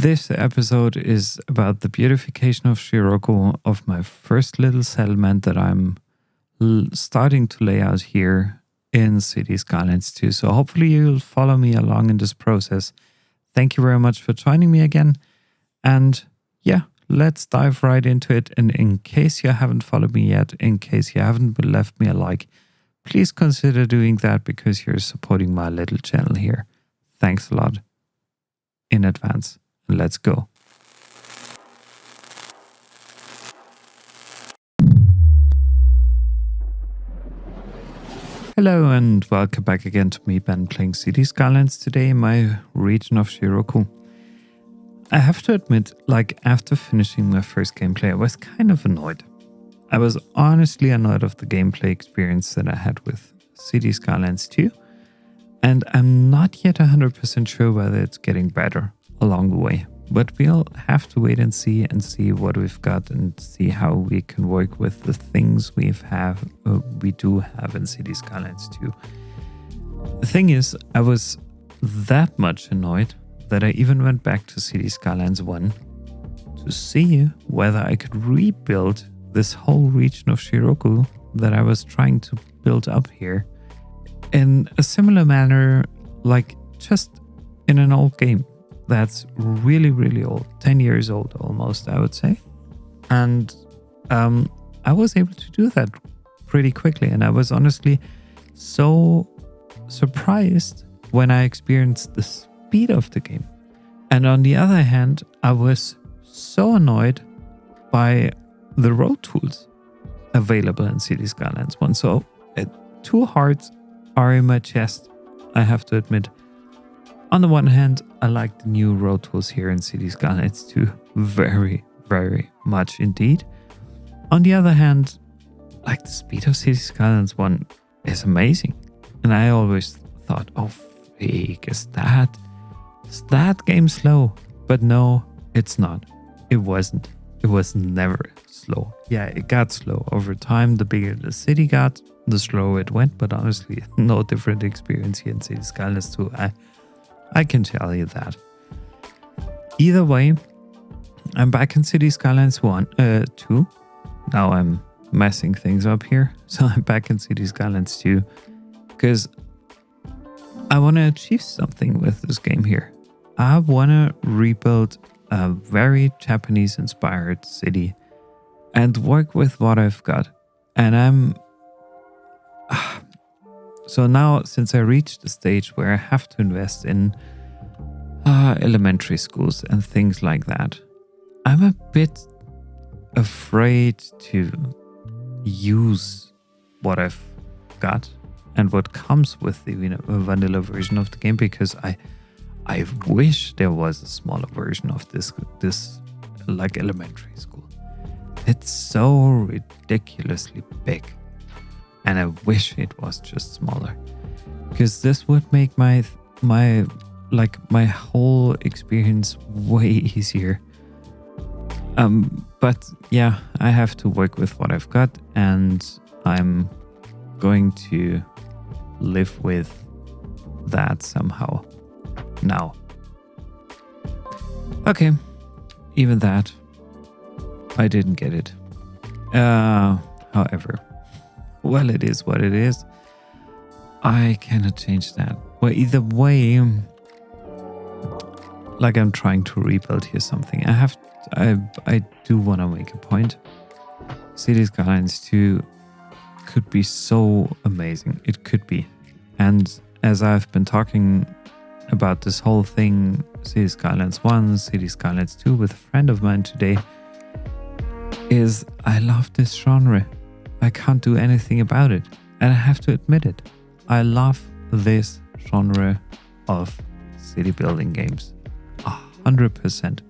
This episode is about the beautification of Shiroku, of my first little settlement that I'm starting to lay out here in City Skylines 2. So hopefully you'll follow me along in this process. Thank you very much for joining me again. And yeah, let's dive right into it. And in case you haven't followed me yet, in case you haven't left me a like, please consider doing that because you're supporting my little channel here. Thanks a lot in advance. Let's go. Hello and welcome back again to me, Ben, playing City Skylines today in my region of Shiroku. I have to admit, after finishing my first gameplay, I was kind of annoyed. I was honestly annoyed of the gameplay experience that I had with City Skylines 2, and I'm not yet 100% sure whether it's getting better along the way. But we'll have to wait and see what we've got and see how we can work with the things we do have in City Skylines 2. The thing is, I was that much annoyed that I even went back to City Skylines 1 to see whether I could rebuild this whole region of Shiroku that I was trying to build up here in a similar manner, like just in an old game that's really, really old, 10 years old almost, I would say. And I was able to do that pretty quickly. And I was honestly so surprised when I experienced the speed of the game. And on the other hand, I was so annoyed by the road tools available in City Skylines 1. So two hearts are in my chest, I have to admit. On the one hand, I like the new road tools here in City Skylines 2 very, very much indeed. On the other hand, the speed of City Skylines 1 is amazing. And I always thought, oh freak, is that game slow? But no, it's not. It wasn't. It was never slow. Yeah, it got slow over time. The bigger the city got, the slower it went. But honestly, no different experience here in City Skylines 2. I can tell you that. Either way, I'm back in City Skylines 2. Now I'm messing things up here. So I'm back in City Skylines 2 because I want to achieve something with this game here. I want to rebuild a very Japanese-inspired city and work with what I've got. And so now, since I reached the stage where I have to invest in elementary schools and things like that, I'm a bit afraid to use what I've got and what comes with the vanilla version of the game, because I wish there was a smaller version of this elementary school. It's so ridiculously big. And I wish it was just smaller, because this would make my whole experience way easier. But yeah, I have to work with what I've got, and I'm going to live with that somehow now. Okay, even that, I didn't get it. However, well, it is what it is. I cannot change that. Well, either way, I'm trying to rebuild here something. I do want to make a point. City Skylines 2 could be so amazing. It could be. And as I've been talking about this whole thing, City Skylines 1, City Skylines 2, with a friend of mine today, is I love this genre. I can't do anything about it. And I have to admit it. I love this genre of city building games. 100%.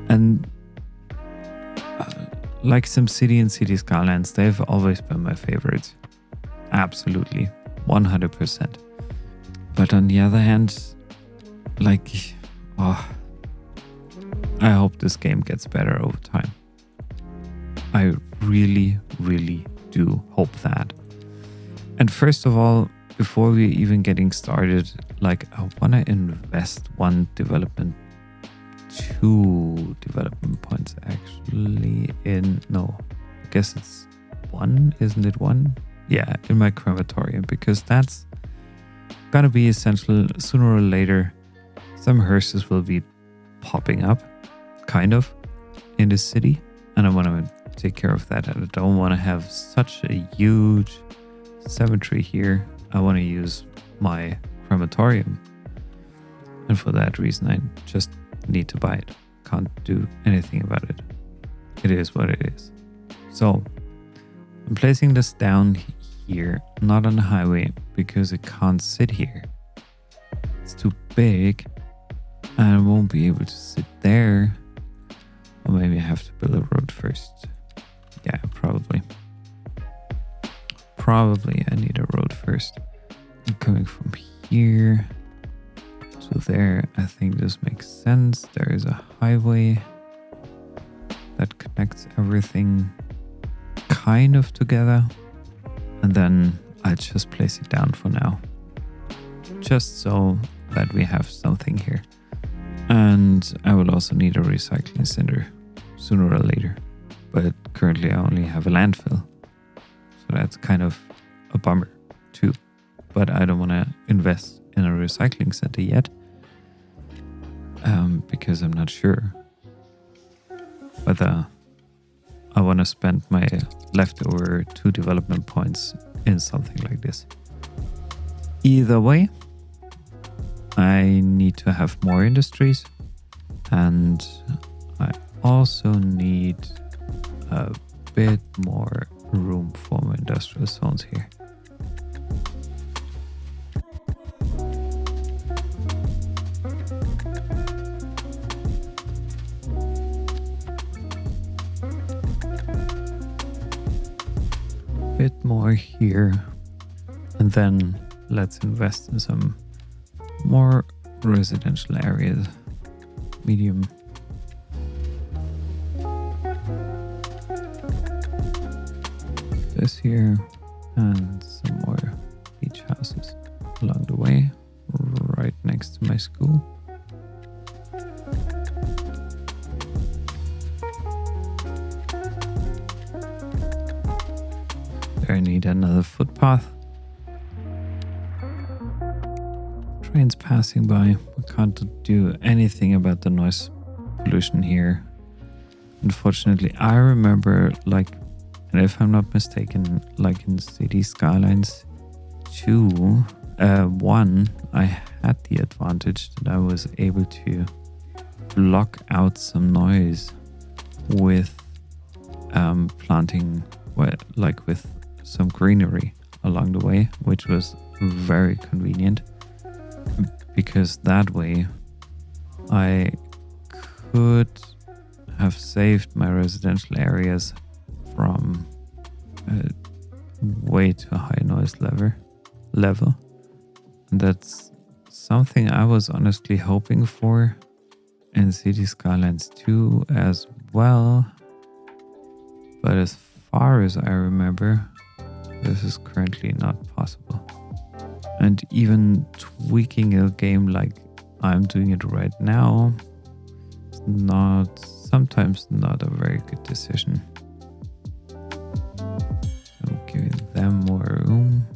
And like SimCity and City Skylines, they've always been my favorites. Absolutely. 100%. But on the other hand, I hope this game gets better over time. I really, really do hope that. And first of all, before we even getting started, I want to invest one development 2 development points actually no, I guess it's 1, isn't it 1? Yeah, in my crematorium, because that's gonna be essential. Sooner or later, some hearses will be popping up, kind of, in the city, and I want to take care of that. I don't want to have such a huge cemetery here. I want to use my crematorium, and for that reason I just need to buy it. Can't do anything about it. It is what it is. So I'm placing this down here, not on the highway, because it can't sit here. It's too big and I won't be able to sit there. Or maybe I have to build a road first. Yeah, probably I need a road first. I'm coming from here to there. I think this makes sense. There is a highway that connects everything kind of together, and then I'll just place it down for now, just so that we have something here. And I will also need a recycling center sooner or later, but currently I only have a landfill, so that's kind of a bummer too. But I don't want to invest in a recycling center yet, because I'm not sure whether I want to spend my leftover 2 development points in something like this. Either way, I need to have more industries, and I also need a bit more room for my industrial zones here. Bit more here, and then let's invest in some more residential areas. Medium. This here, and some more beach houses along the way, right next to my school. I need another footpath. Trains passing by. We can't do anything about the noise pollution here. Unfortunately, I remember, like, and if I'm not mistaken, like in City Skylines 2, 1, I had the advantage that I was able to block out some noise with planting, like with some greenery along the way, which was very convenient, because that way I could have saved my residential areas from way too high noise level. And that's something I was honestly hoping for in City Skylines 2 as well, but as far as I remember, this is currently not possible. And even tweaking a game like I'm doing it right now is sometimes not a very good decision. I'm giving them more room.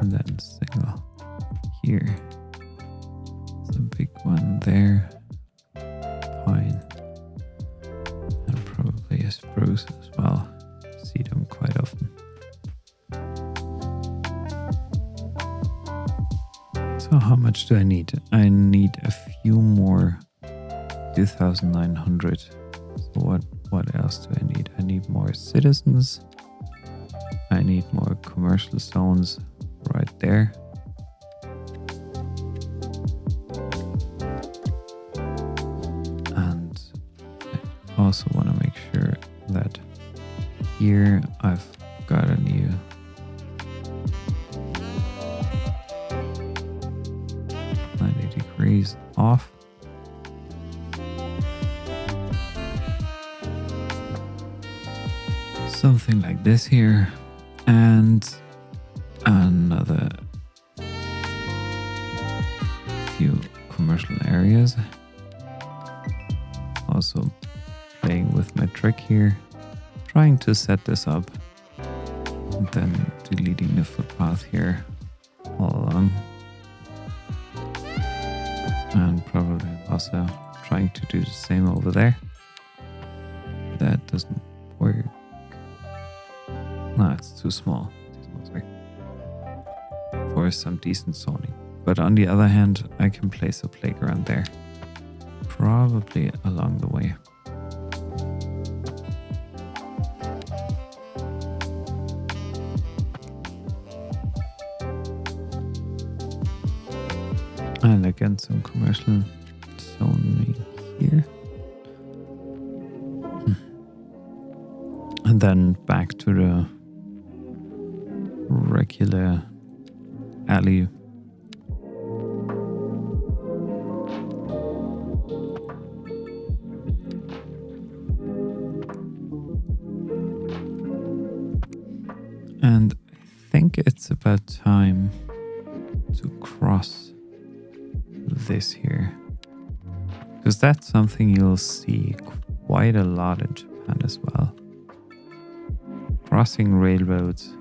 And then single here. It's a big one there. Pine. And probably a spruce as well. See them quite often. So how much do I need? I need a few more 2,900. So what else do I need? I need more citizens. I need more commercial zones right there. And I also want to make sure that here I've got a new off. Something like this here, and another few commercial areas. Also playing with my trick here, trying to set this up, and then deleting the footpath here all along. And probably also trying to do the same over there. That doesn't work. No, it's too small. It doesn't work for some decent zoning. But on the other hand, I can place a playground there. Probably along the way. And again, some commercial zoning here. And then back to the regular alley. And I think it's about time to cross this here, because that's something you'll see quite a lot in Japan as well. Crossing railroads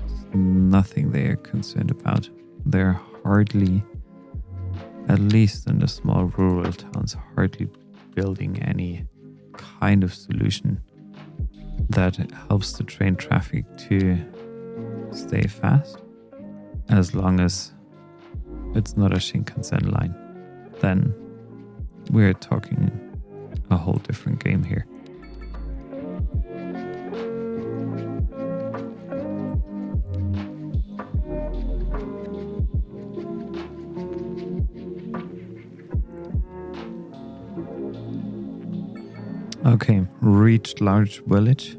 is nothing they are concerned about. They're hardly, at least in the small rural towns, hardly building any kind of solution that helps the train traffic to stay fast, as long as it's not a Shinkansen line. Then we're talking a whole different game here. Okay, reached large village.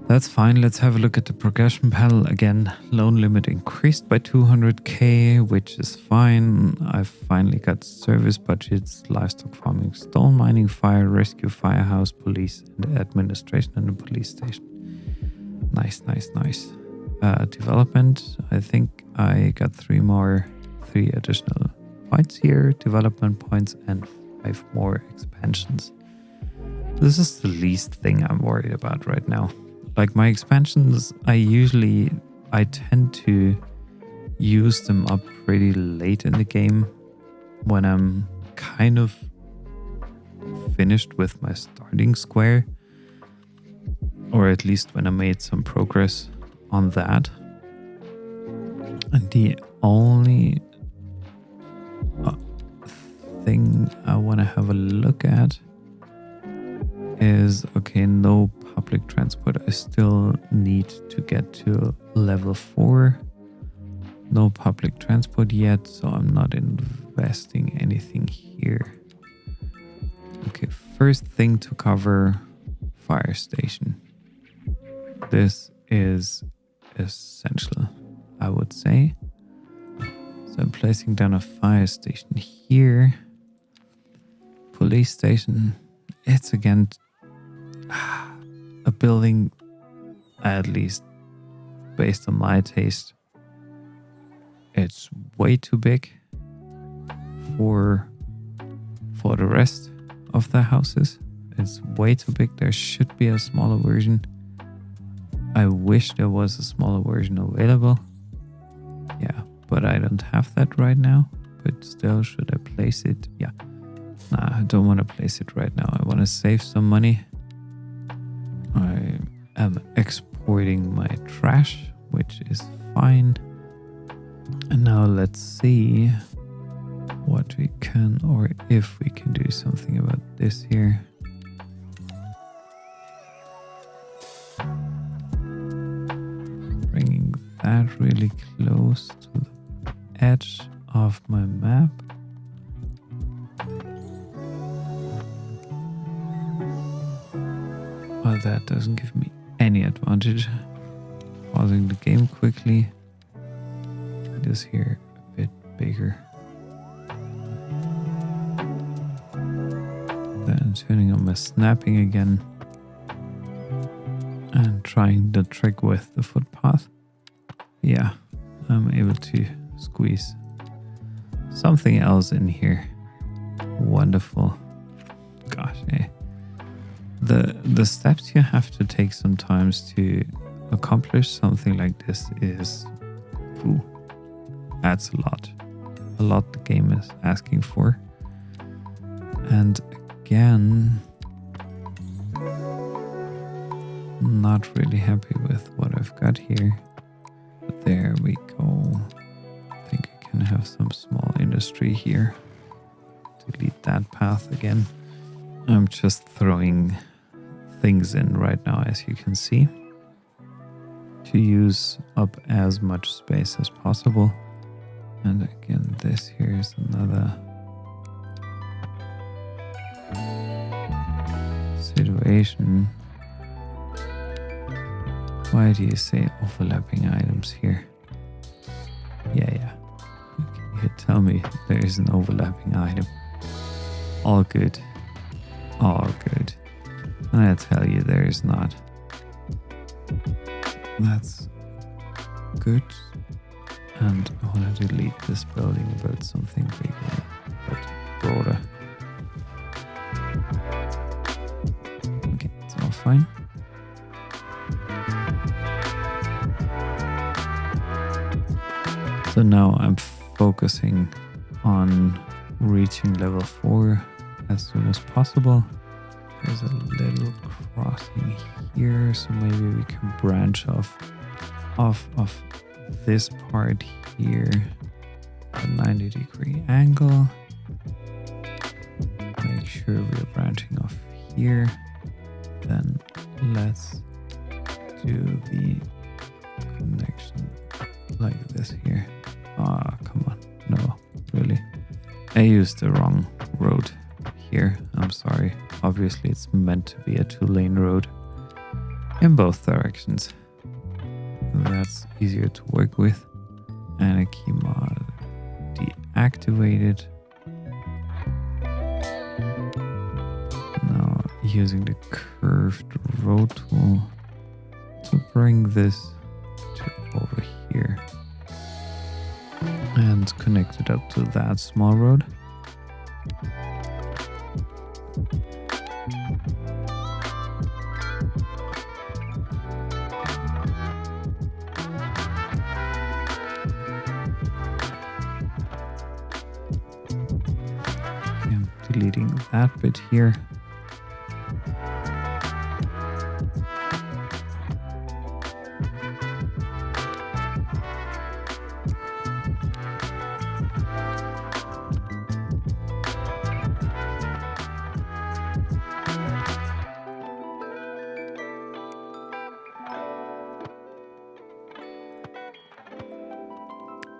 That's fine. Let's have a look at the progression panel again. Loan limit increased by 200k, which is fine. I've finally got service budgets, livestock farming, stone mining, fire rescue, firehouse, police, and administration, and the police station. Nice, nice, nice. Development. I think I got three additional points here. Development points and 5 more expansions. This is the least thing I'm worried about right now. Like my expansions, I tend to use them up pretty late in the game when I'm kind of finished with my starting square, or at least when I made some progress on that. And the only thing I want to have a look at is, okay, no public transport. I still need to get to level 4. No public transport yet, so I'm not investing anything here. Okay, first thing to cover, fire station. This is essential, I would say. So I'm placing down a fire station here. Police station. It's again a building, at least based on my taste, it's way too big for the rest of the houses. It's way too big. There should be a smaller version. I wish there was a smaller version available. Yeah, but I don't have that right now. But still, should I place it? Yeah. Nah, I don't want to place it right now. I want to save some money. I am exporting my trash, which is fine. And now let's see what we can, or if we can do something about this here. Bringing that really close to the edge of my map. Well, that doesn't give me any advantage. Pausing the game quickly. This here a bit bigger. Then turning on my snapping again. And trying the trick with the footpath. Yeah, I'm able to squeeze something else in here. Wonderful. Gosh, the steps you have to take sometimes to accomplish something like this is, ooh, that's a lot the game is asking for. And again, not really happy with what I've got here. But there we go. I think I can have some small industry here. Delete that path again. I'm just throwing things in right now, as you can see, to use up as much space as possible. And again, this here is another situation. Why do you say overlapping items here? Yeah. Okay, you tell me there is an overlapping item. All good. And I tell you there is not. That's good. And I want to delete this building and build something bigger, but broader. Okay, it's all fine. So now I'm focusing on reaching level 4 as soon as possible. There's a little crossing here, so maybe we can branch off of this part here at a 90-degree angle. Make sure we're branching off here. Then let's do the connection like this here. Ah, come on. No, really. I used the wrong road here. I'm sorry. Obviously, it's meant to be a 2-lane road in both directions. That's easier to work with. And a key mod deactivated. Now using the curved road tool to bring this to over here and connect it up to that small road. I'm deleting that bit here.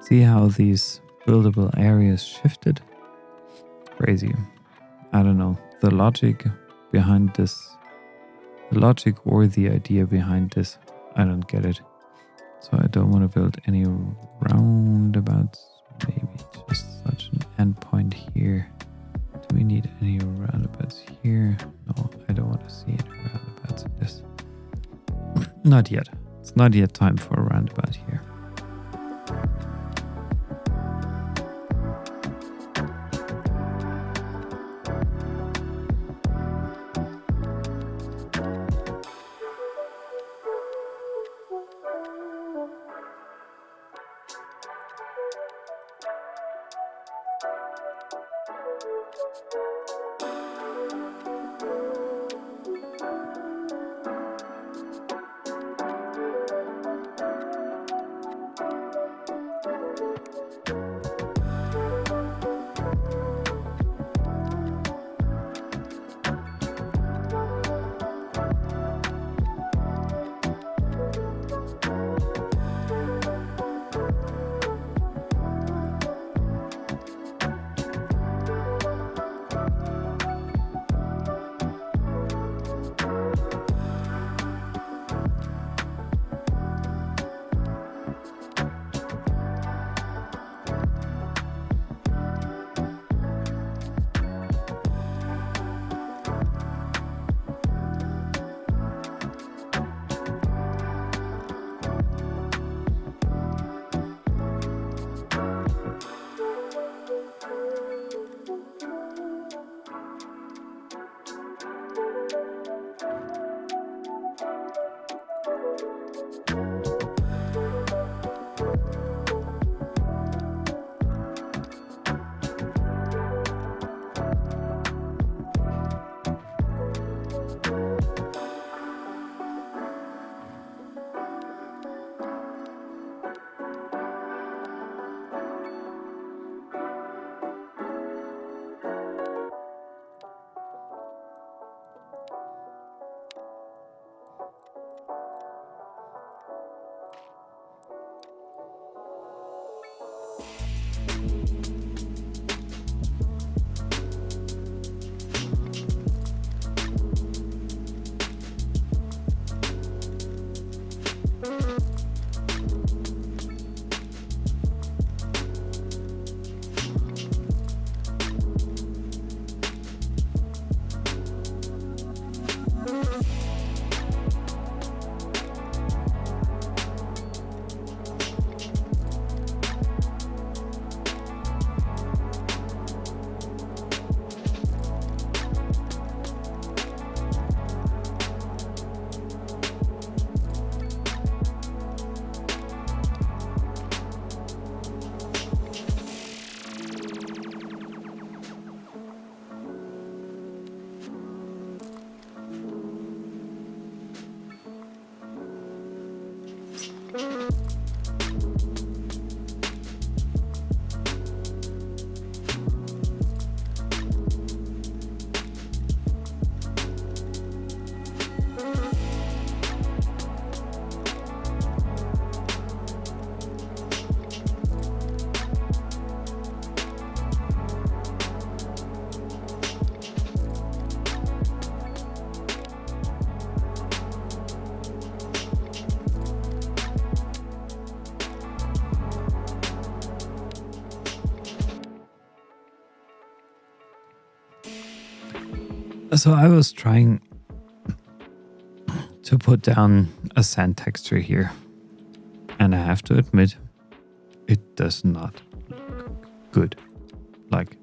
See how these buildable areas shifted? Crazy. I don't know. The logic behind this, the logic or the idea behind this, I don't get it. So I don't want to build any roundabouts. Maybe just such an endpoint here. Do we need any roundabouts here? No, I don't want to see any roundabouts in this. Not yet. It's not yet time for a roundabout here. So I was trying to put down a sand texture here. And I have to admit, it does not look good. Like,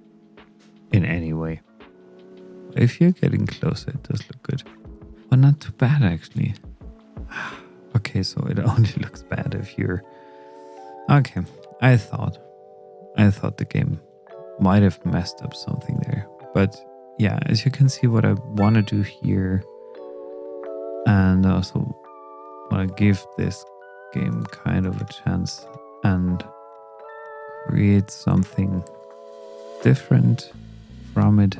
in any way. If you're getting closer, it does look good. But not too bad, actually. Okay, so it only looks bad if you're... Okay, I thought the game might have messed up something there. But yeah, as you can see, what I want to do here, and also want to give this game kind of a chance and create something different from it,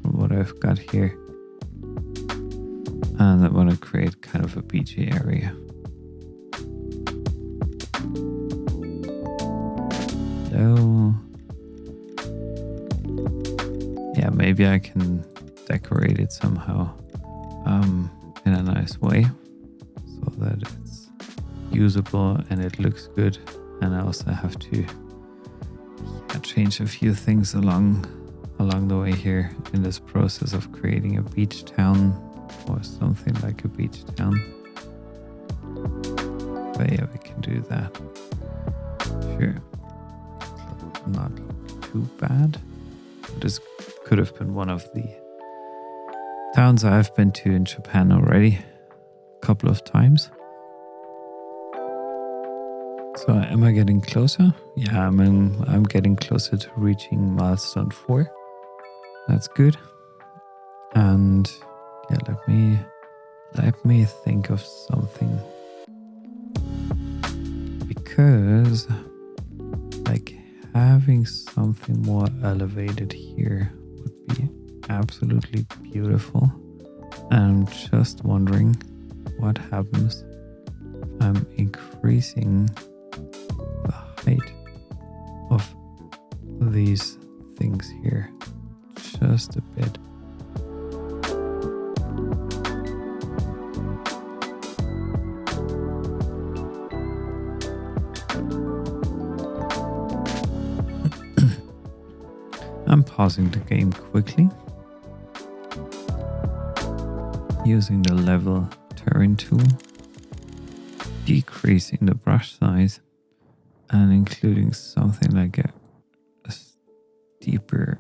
from what I've got here. And I want to create kind of a beachy area. So, yeah, maybe I can decorate it somehow in a nice way so that it's usable and it looks good. And I also have to change a few things along the way here in this process of creating a beach town or something like a beach town. But yeah, we can do that. Sure. Not too bad. This could have been one of the towns I've been to in Japan already a couple of times. So am I getting closer? Yeah, I'm getting closer to reaching milestone 4. That's good. And yeah, let me think of something. Because like having something more elevated here would be absolutely beautiful. I'm just wondering what happens if I'm increasing the height of these things here just a bit. I'm pausing the game quickly, using the level terrain tool, decreasing the brush size, and including something like a steeper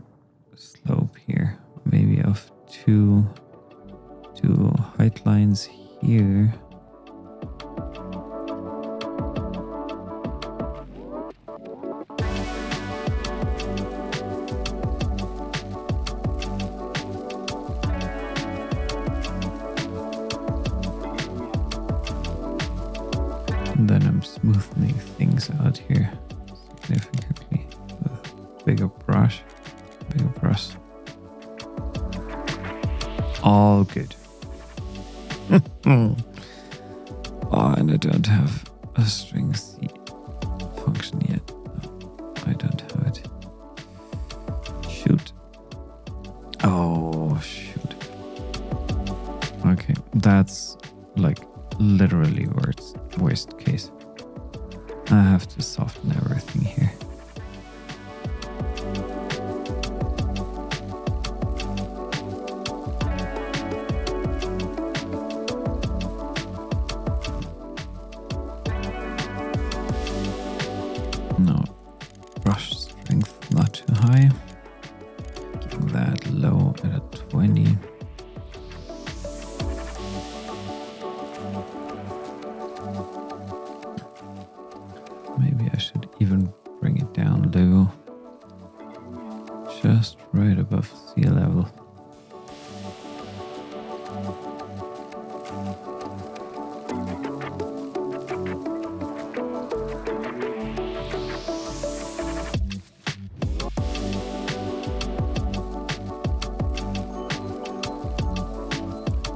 slope here, maybe of two height lines here. And then I'm smoothing things out here significantly with bigger brush. All good. Oh, and I don't have a string C function yet. No, I don't have it. Shoot. Oh, shoot. Okay, that's like literally worst case. I have to soften everything here. No, brush strength not too high. Keeping that low at a 20. Maybe I should even bring it down low, just right above sea level.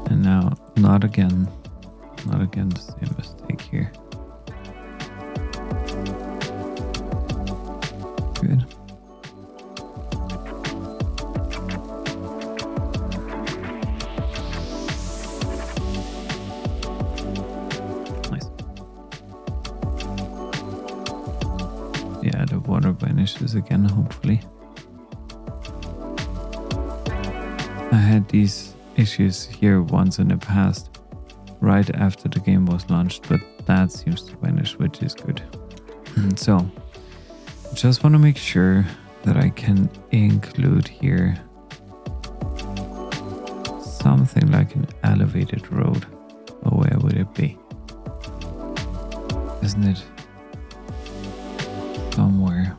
And now, not again the same mistake here. Good. Nice. Yeah, the water vanishes again, hopefully. had these issues here once in the past, right after the game was launched, but that seems to vanish, which is good. So, just want to make sure that I can include here something like an elevated road. Oh, where would it be? Isn't it somewhere?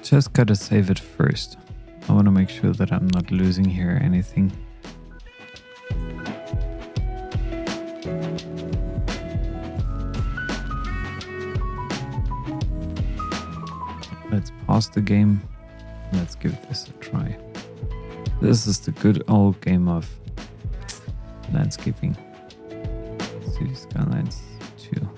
Just gotta save it first. I want to make sure that I'm not losing here anything. Let's pause the game. Let's give this a try. This is the good old game of landscaping. City Skylines 2.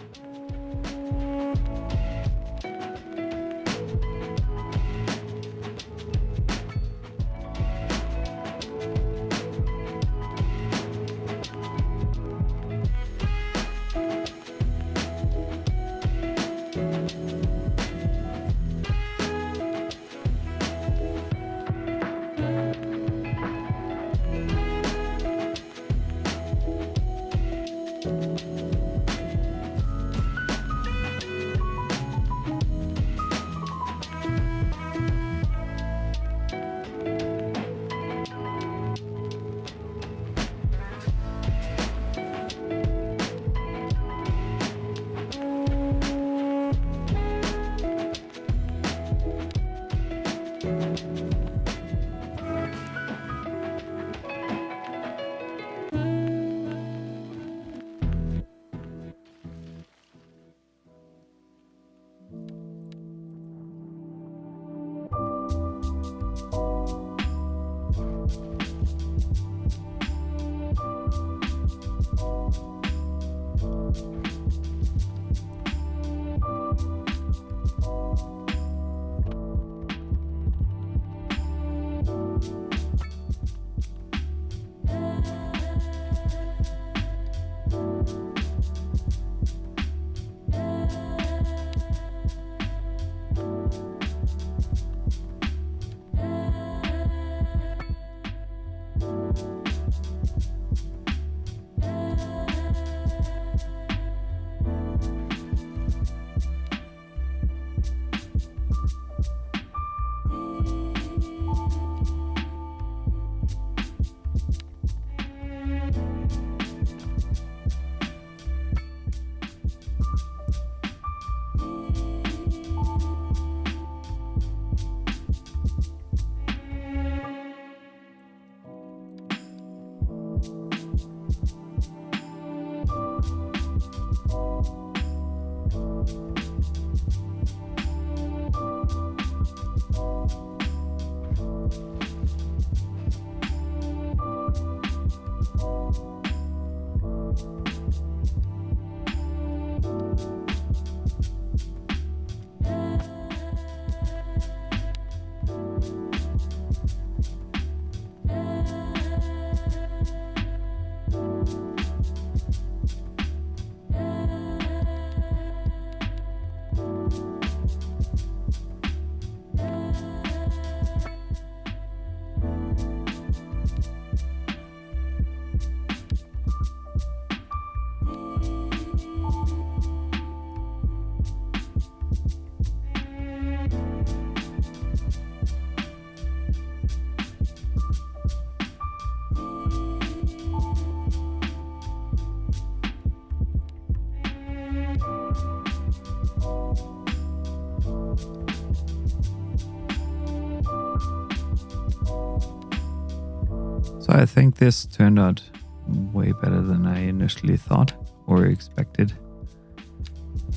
So I think this turned out way better than I initially thought or expected.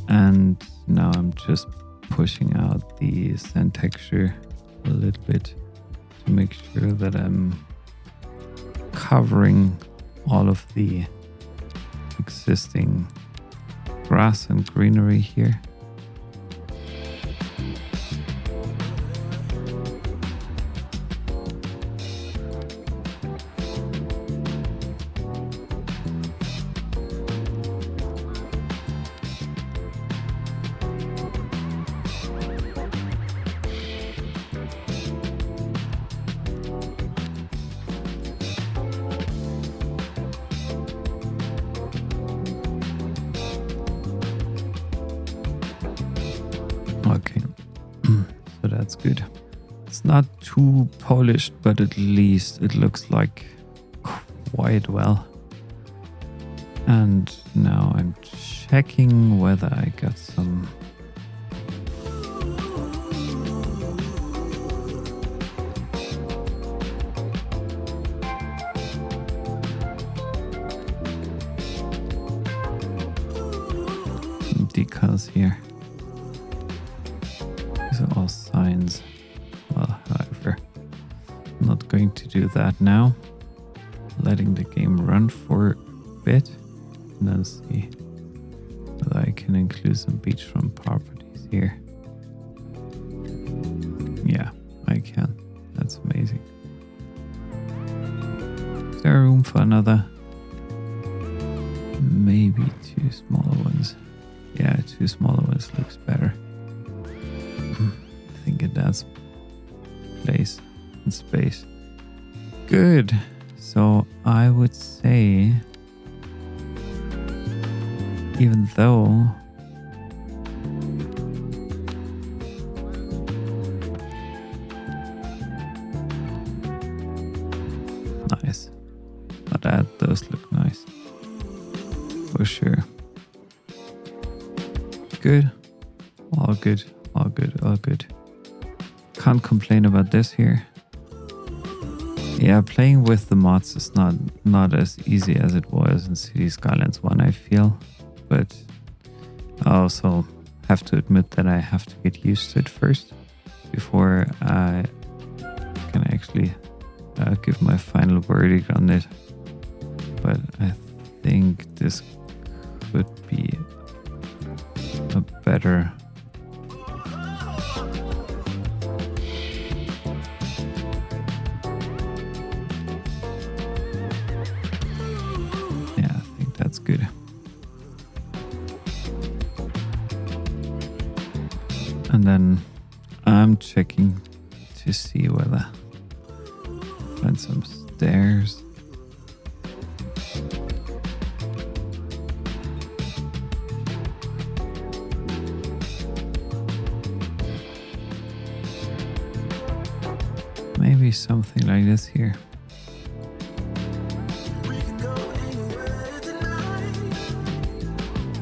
And now I'm just pushing out the sand texture a little bit to make sure that I'm covering all of the existing grass and greenery here. Okay, so that's good. It's not too polished, but at least it looks like quite well. And now I'm checking whether I got some decals here. These are all signs. Well, however, I'm not going to do that now. Letting the game run for a bit and then see whether I can include some beachfront properties here. Yeah, I can. That's amazing. Is there room for another? Maybe two smaller ones. Yeah, two smaller ones looks better. I think it adds place and space. Good. So I would say, even though nice, but those look nice for sure. Good. All good. All good. All good. Can't complain about this here. Yeah, playing with the mods is not as easy as it was in City Skylines 1, I feel. But I also have to admit that I have to get used to it first before I can actually give my final verdict on it. But I think this could be a better that's good. And then I'm checking to see whether I find some stairs. Maybe something like this here.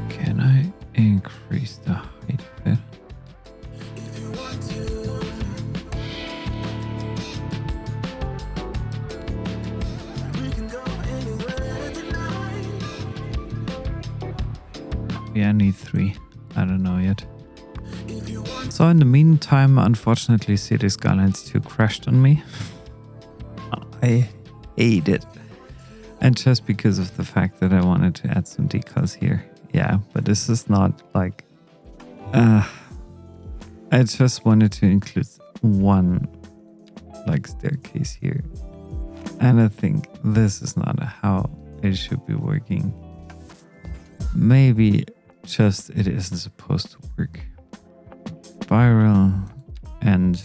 Can I increase the height of it? Yeah, I need 3. I don't know yet. So in the meantime, unfortunately, City Skylines 2 crashed on me. I hate it. And just because of the fact that I wanted to add some decals here. Yeah, but this is not like... I just wanted to include one like staircase here. And I think this is not how it should be working. Maybe just it isn't supposed to work. Spiral and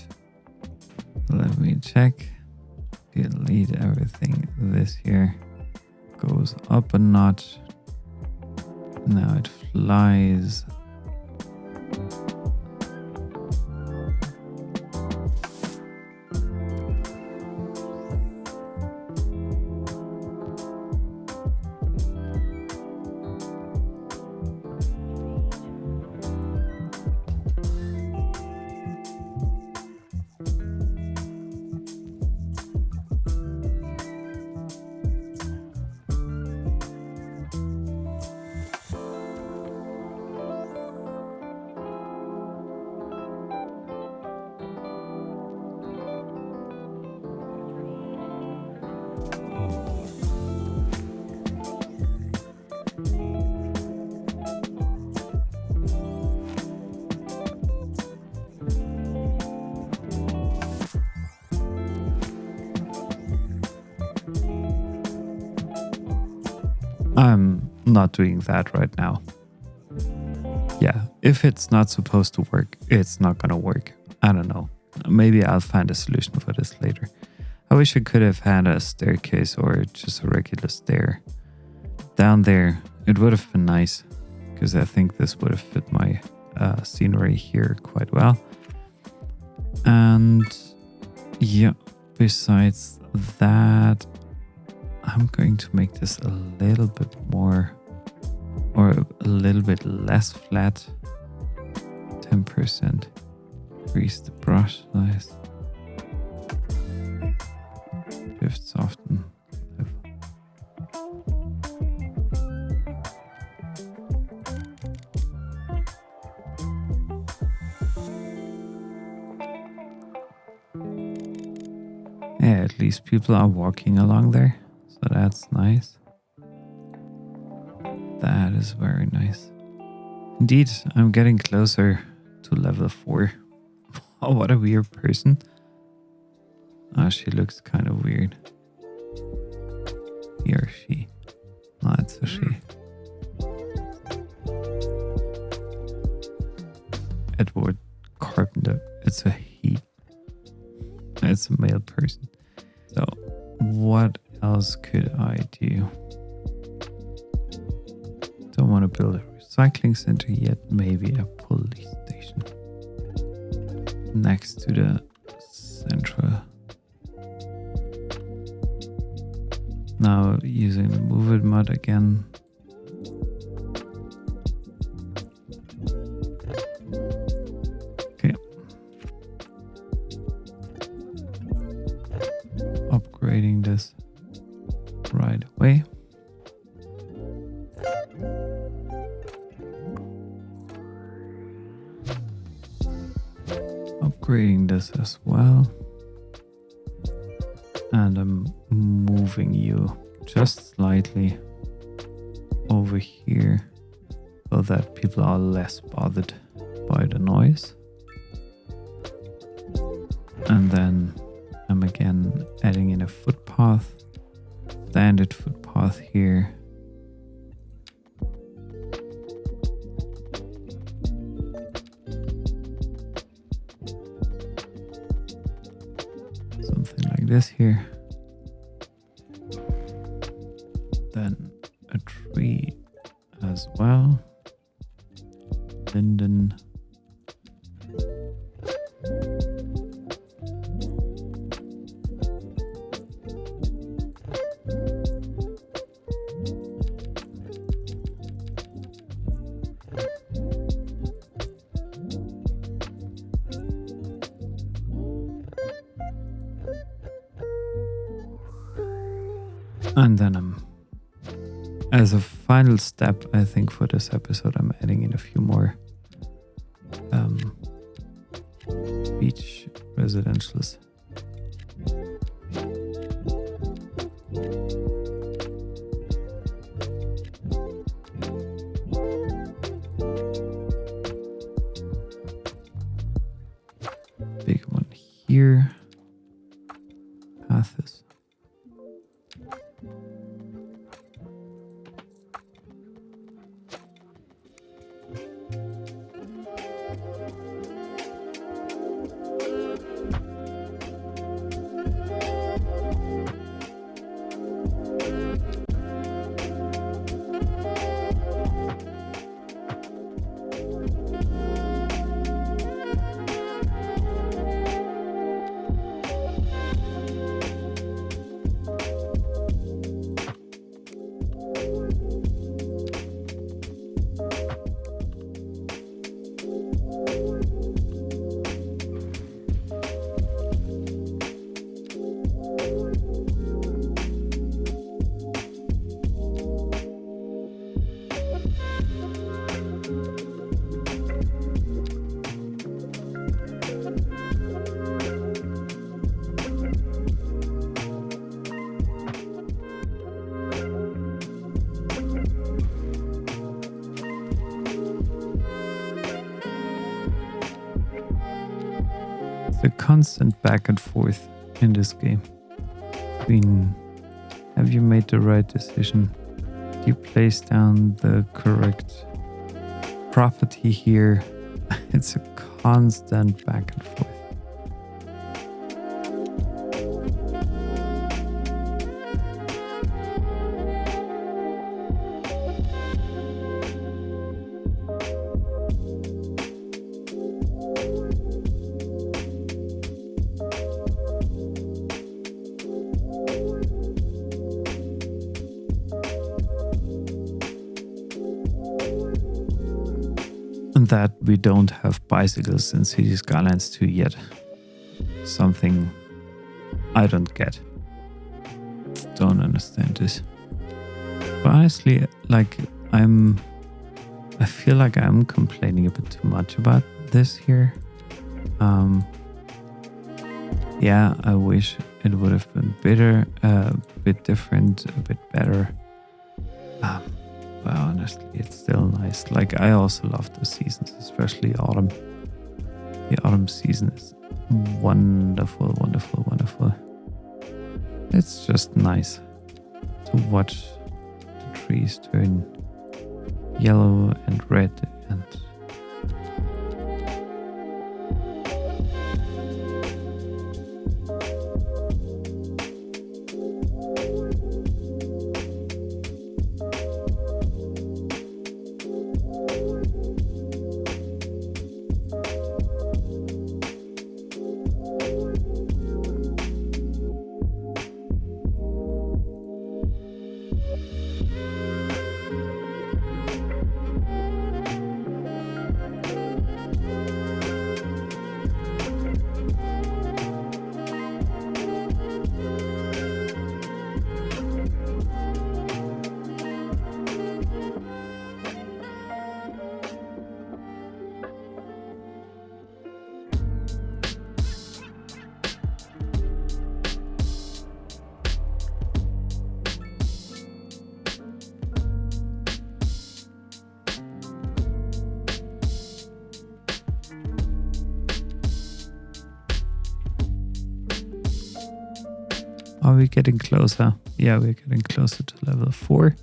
let me check. Delete everything. This here goes up a notch. Now it flies. I'm not doing that right now. Yeah, if it's not supposed to work, it's not gonna work. I don't know. Maybe I'll find a solution for this later. I wish I could have had a staircase or just a regular stair down there. It would have been nice because I think this would have fit my scenery here quite well. And yeah, besides that, I'm going to make this a little bit more or a little bit less flat. 10%. Increase the brush size. Shift soften. Yeah, at least people are walking along there, so that's nice. That is very nice. Indeed, I'm getting closer to level 4. Oh, what a weird person. Oh, she looks kind of weird. He or she. No, it's a she. Edward Carpenter. It's a he. It's a male person. So, what else could I do? Don't want to build a recycling center yet. Maybe a police station next to the central. Now using the move it mod again. Okay. Upgrading this right away. Upgrading this as well. And I'm moving you just slightly over here so that people are less bothered by the noise. And then I'm again adding in a footpath, standard footpath here. Something like this here. Then a tree as well. Linden. And then as a final step, I think for this episode, I'm adding in a few more beach residentials. Big one here. Paths. The constant back and forth in this game between have you made the right decision? Do he placed down the correct property here. It's a constant back and forth. That we don't have bicycles in City Skylines 2 yet. Something I don't get. Don't understand this. But honestly, like I feel like I'm complaining a bit too much about this here. Yeah, I wish it would have been better, a bit different, a bit better. But honestly, it's still nice. Like, I also love the seasons, especially autumn. The autumn season is wonderful, wonderful, wonderful. It's just nice to watch the trees turn yellow and red and are we getting closer? Yeah, we're getting closer to level 4.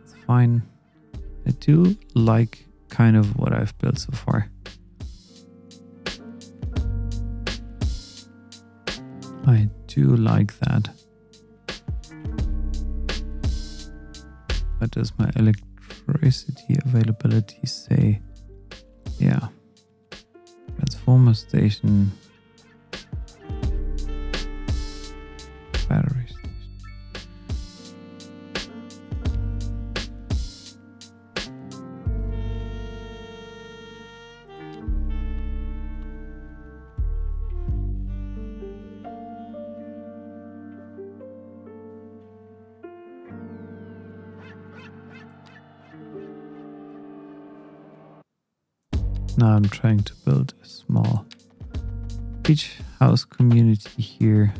It's fine. I do like kind of what I've built so far. I do like that. What does my electricity availability say? Yeah. Transformer station. Battery station. Now I'm trying to build a small beach house community here.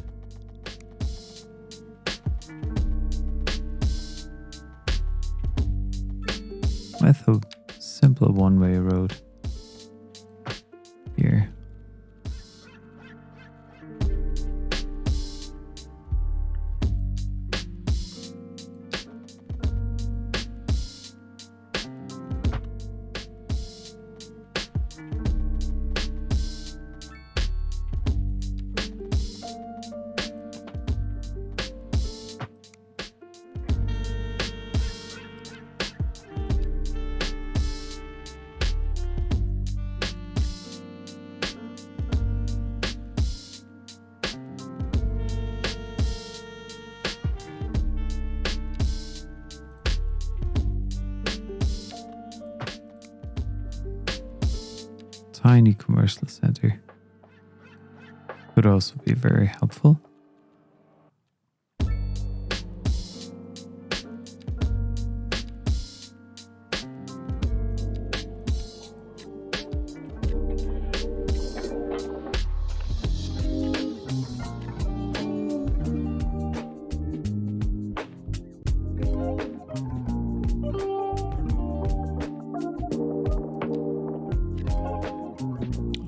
With a simple one-way road here. Tiny commercial center could also be very helpful.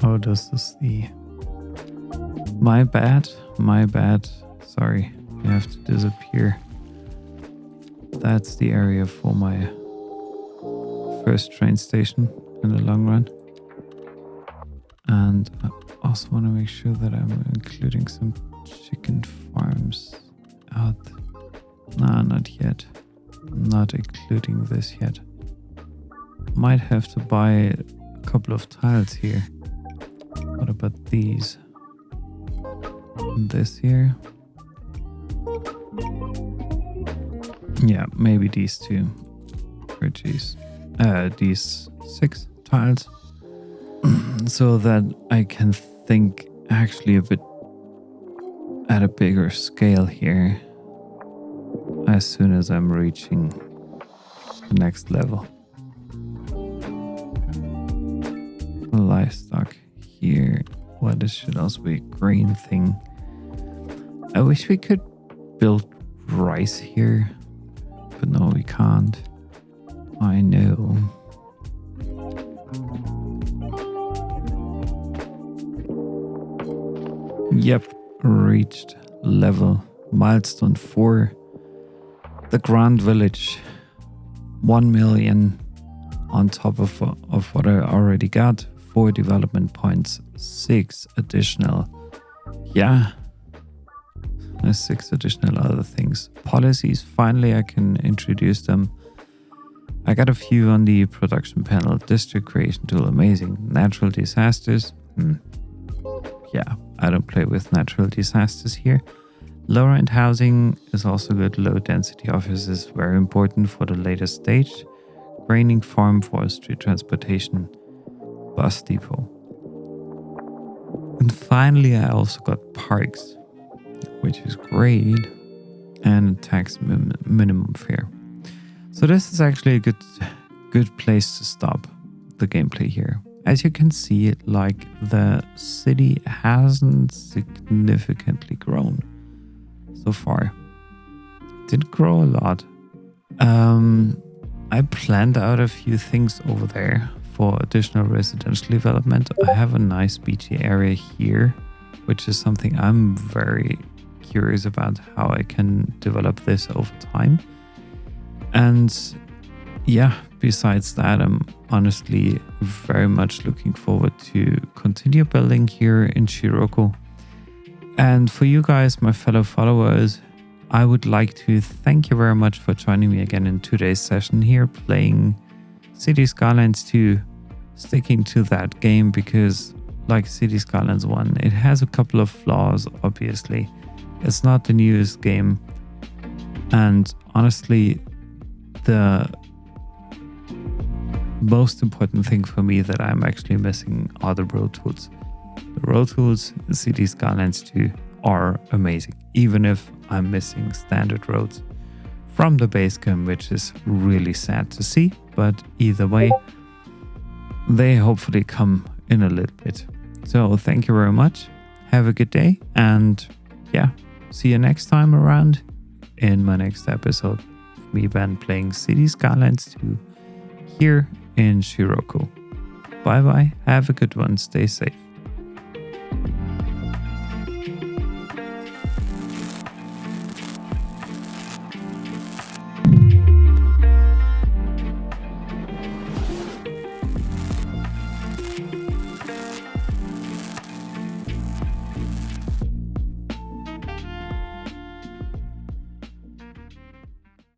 Oh, does this the... My bad. Sorry, you have to disappear. That's the area for my first train station in the long run. And I also want to make sure that I'm including some chicken farms out. Nah, not yet. Not including this yet. Might have to buy a couple of tiles here. What about these? This here? Yeah, maybe these two. Or these 6 tiles. So that I can think actually a bit at a bigger scale here as soon as I'm reaching the next level. Livestock here. Well, this should also be a green thing. I wish we could build rice here, but no, we can't. I know. Yep, reached level milestone 4. The Grand Village. 1 million on top of what I already got. 4 development points, 6 additional. Yeah. There's 6 additional other things. Policies, finally I can introduce them. I got a few on the production panel. District creation tool, amazing. Natural disasters. Yeah, I don't play with natural disasters here. Lower end housing is also good. Low density offices, very important for the later stage. Graining farm, forestry, transportation, bus depot. And finally, I also got parks, which is great, and tax minimum fare. So this is actually a good place to stop the gameplay here. As you can see, like the city hasn't significantly grown so far. It didn't grow a lot. I planned out a few things over there for additional residential development. I have a nice beachy area here, which is something I'm very curious about how I can develop this over time. And yeah, besides that, I'm honestly very much looking forward to continue building here in Shiroku. And for you guys, my fellow followers, I would like to thank you very much for joining me again in today's session here, playing City Skylines 2, sticking to that game because, like City Skylines 1, it has a couple of flaws, obviously. It's not the newest game. And honestly, the most important thing for me that I'm actually missing are the road tools. The road tools in City Skylines 2 are amazing, even if I'm missing standard roads from the base game, which is really sad to see. But either way, they hopefully come in a little bit. So thank you very much. Have a good day. And yeah, see you next time around in my next episode of me, Ben, playing City Skylines 2 here in Shiroku. Bye bye. Have a good one. Stay safe.